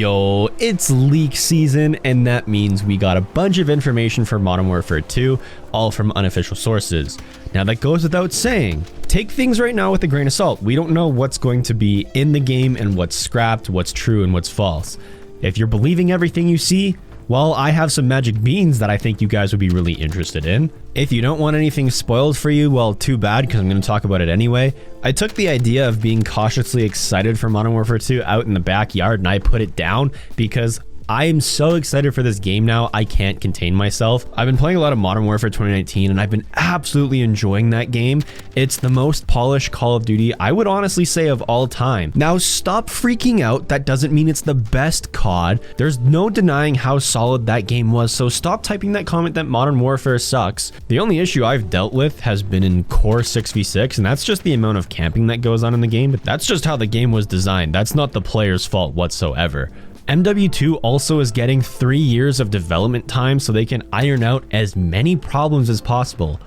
Yo, it's leak season, and that means we got a bunch of information for Modern Warfare 2, all from unofficial sources. Now that goes without saying. Take things right now with a grain of salt. We don't know what's going to be in the game and what's scrapped, what's true and what's false. If you're believing everything you see, well, I have some magic beans that I think you guys would be really interested in. If you don't want anything spoiled for you, well, too bad, because I'm going to talk about it anyway. I took the idea of being cautiously excited for Modern Warfare 2 out in the backyard, and I put it down because I am so excited for this game now, I can't contain myself. I've been playing a lot of Modern Warfare 2019, and I've been absolutely enjoying that game. It's the most polished Call of Duty, I would honestly say, of all time. Now, stop freaking out. That doesn't mean it's the best COD. There's no denying how solid that game was, so stop typing that comment that Modern Warfare sucks. The only issue I've dealt with has been in Core 6v6, and that's just the amount of camping that goes on in the game, but that's just how the game was designed. That's not the player's fault whatsoever. MW2 also is getting 3 years of development time so they can iron out as many problems as possible.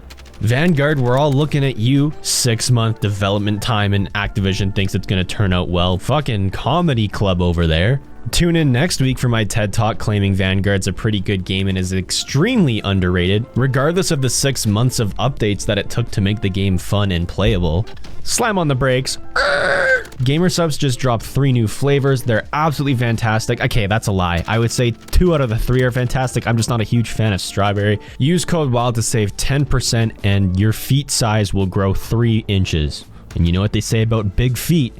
Vanguard, we're all looking at you. 6-month development time, and Activision thinks it's gonna turn out well. Fucking comedy club over there. Tune in next week for my TED Talk claiming Vanguard's a pretty good game and is extremely underrated, regardless of the 6 months of updates that it took to make the game fun and playable. Slam on the brakes. Gamer Subs just dropped 3 new flavors. They're absolutely fantastic. Okay, that's a lie. I would say 2 out of the 3 are fantastic. I'm just not a huge fan of strawberry. Use code WILD to save 10% and your feet size will grow 3 inches. And you know what they say about big feet?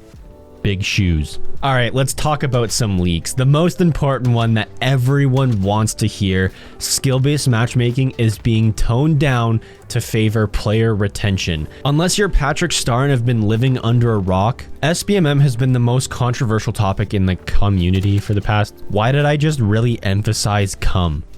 Big shoes. All right, let's talk about some leaks. The most important one that everyone wants to hear, skill-based matchmaking is being toned down to favor player retention. Unless you're Patrick Star and have been living under a rock, SBMM has been the most controversial topic in the community for the past. Why did I just really emphasize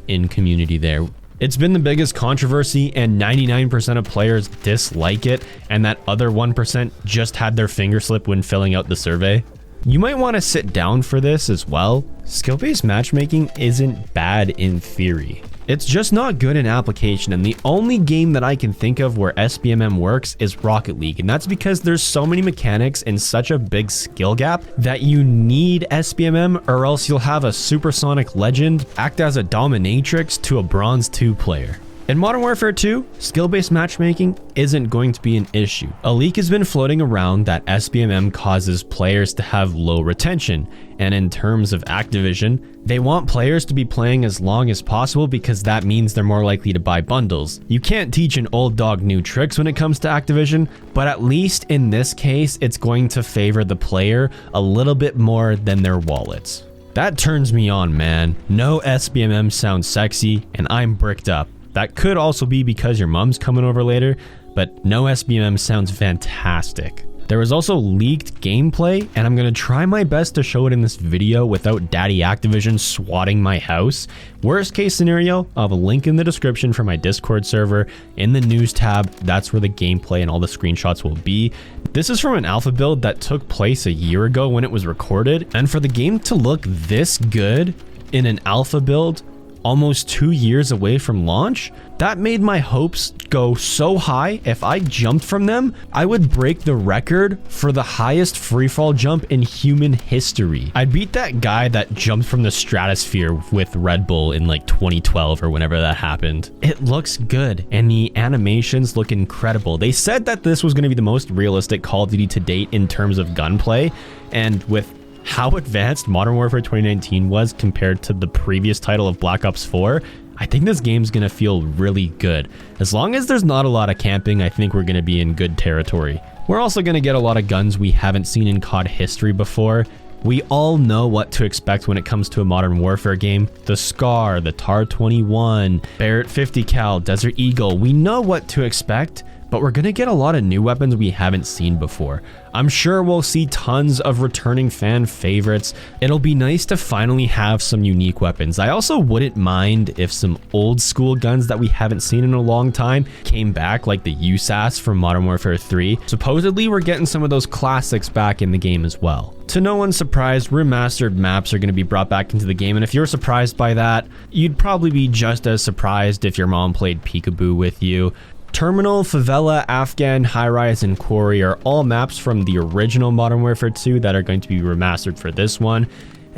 in community there? It's been the biggest controversy, and 99% of players dislike it, and that other 1% just had their finger slip when filling out the survey. You might want to sit down for this as well. Skill-based matchmaking isn't bad in theory. It's just not good in application, and the only game that I can think of where SBMM works is Rocket League, and that's because there's so many mechanics and such a big skill gap that you need SBMM, or else you'll have a supersonic legend act as a dominatrix to a bronze 2 player. In Modern Warfare 2, skill-based matchmaking isn't going to be an issue. A leak has been floating around that SBMM causes players to have low retention, and in terms of Activision, they want players to be playing as long as possible because that means they're more likely to buy bundles. You can't teach an old dog new tricks when it comes to Activision, but at least in this case, it's going to favor the player a little bit more than their wallets. That turns me on, man. No SBMM sounds sexy, and I'm bricked up. That could also be because your mom's coming over later, but no SBMM sounds fantastic. There was also leaked gameplay, and I'm gonna try my best to show it in this video without Daddy Activision swatting my house. Worst case scenario, I'll have a link in the description for my Discord server. In the news tab, that's where the gameplay and all the screenshots will be. This is from an alpha build that took place a year ago when it was recorded, and for the game to look this good in an alpha build, almost 2 years away from launch, that made my hopes go so high. If I jumped from them, I would break the record for the highest freefall jump in human history. I'd beat that guy that jumped from the stratosphere with Red Bull in like 2012 or whenever that happened. It looks good, and the animations look incredible. They said that this was going to be the most realistic Call of Duty to date in terms of gunplay, and with how advanced Modern Warfare 2019 was compared to the previous title of Black Ops 4, I think this game's gonna feel really good. As long as there's not a lot of camping, I think we're gonna be in good territory. We're also gonna get a lot of guns we haven't seen in COD history before. We all know what to expect when it comes to a Modern Warfare game. The SCAR, the TAR-21, Barrett 50 cal, Desert Eagle. We know what to expect, but we're gonna get a lot of new weapons we haven't seen before. I'm sure we'll see tons of returning fan favorites. It'll be nice to finally have some unique weapons. I also wouldn't mind if some old school guns that we haven't seen in a long time came back, like the USAS from Modern Warfare 3. Supposedly, we're getting some of those classics back in the game as well. To no one's surprise, remastered maps are going to be brought back into the game, and if you're surprised by that, you'd probably be just as surprised if your mom played Peekaboo with you. Terminal, Favela, Afghan, High Rise, and Quarry are all maps from the original Modern Warfare 2 that are going to be remastered for this one.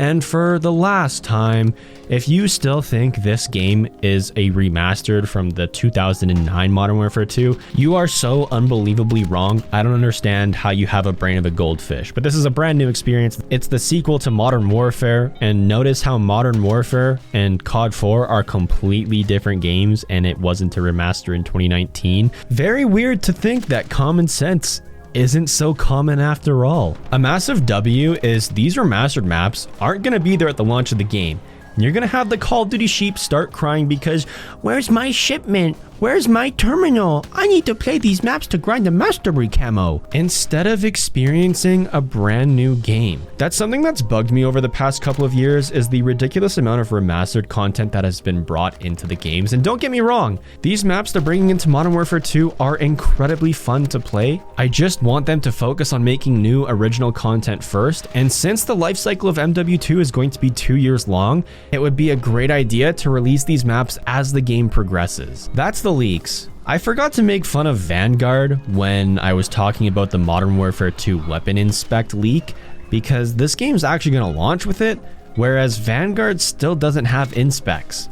And for the last time, if you still think this game is a remastered from the 2009 Modern Warfare 2, you are so unbelievably wrong. I don't understand how you have a brain of a goldfish, but this is a brand new experience. It's the sequel to Modern Warfare, and notice how Modern Warfare and COD 4 are completely different games, and it wasn't a remaster in 2019. Very weird to think that common sense isn't so common after all. A massive W is these remastered maps aren't going to be there at the launch of the game. And you're going to have the Call of Duty sheep start crying because, where's my shipment? Where's my terminal? I need to play these maps to grind the mastery camo. Instead of experiencing a brand new game. That's something that's bugged me over the past couple of years, is the ridiculous amount of remastered content that has been brought into the games. And don't get me wrong, these maps they're bringing into Modern Warfare 2 are incredibly fun to play. I just want them to focus on making new original content first. And since the life cycle of MW2 is going to be 2 years long, it would be a great idea to release these maps as the game progresses. That's the leaks. I forgot to make fun of Vanguard when I was talking about the Modern Warfare 2 weapon inspect leak, because this game's actually going to launch with it, whereas Vanguard still doesn't have inspects.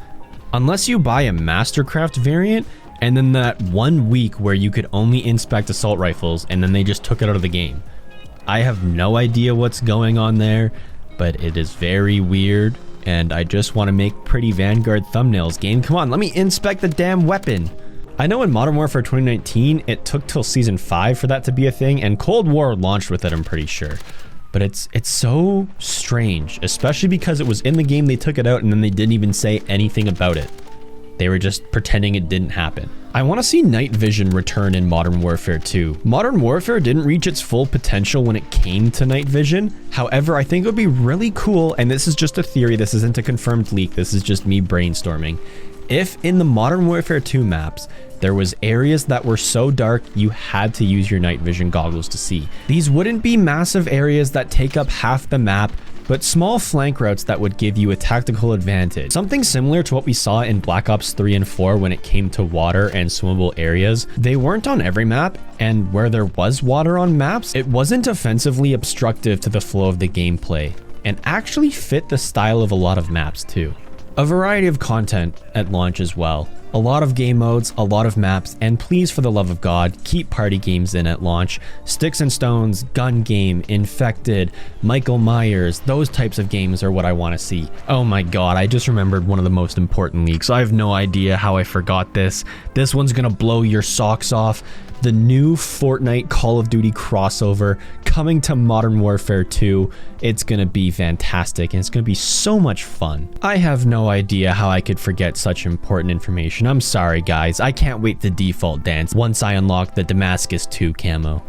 Unless you buy a Mastercraft variant, and then that 1 week where you could only inspect assault rifles, and then they just took it out of the game. I have no idea what's going on there, but it is very weird. And I just want to make pretty Vanguard thumbnails. Game, come on, let me inspect the damn weapon. I know in Modern Warfare 2019, it took till Season 5 for that to be a thing, and Cold War launched with it, I'm pretty sure. But it's so strange, especially because it was in the game, they took it out, and then they didn't even say anything about it. They were just pretending it didn't happen. I want to see night vision return in Modern Warfare 2. Modern Warfare didn't reach its full potential when it came to night vision. However, I think it would be really cool, and this is just a theory, this isn't a confirmed leak, this is just me brainstorming. If in the Modern Warfare 2 maps, there was areas that were so dark you had to use your night vision goggles to see. These wouldn't be massive areas that take up half the map, but small flank routes that would give you a tactical advantage. Something similar to what we saw in Black Ops 3 and 4 when it came to water and swimmable areas. They weren't on every map, and where there was water on maps, it wasn't offensively obstructive to the flow of the gameplay, and actually fit the style of a lot of maps too. A variety of content at launch as well. A lot of game modes, a lot of maps, and please, for the love of God, keep party games in at launch. Sticks and Stones, Gun Game, Infected, Michael Myers, those types of games are what I want to see. Oh my god, I just remembered one of the most important leaks. I have no idea how I forgot this. This one's gonna blow your socks off. The new Fortnite Call of Duty crossover coming to Modern Warfare 2. It's gonna be fantastic and it's gonna be so much fun. I have no idea how I could forget such important information. I'm sorry guys, I can't wait to default dance once I unlock the Damascus 2 camo.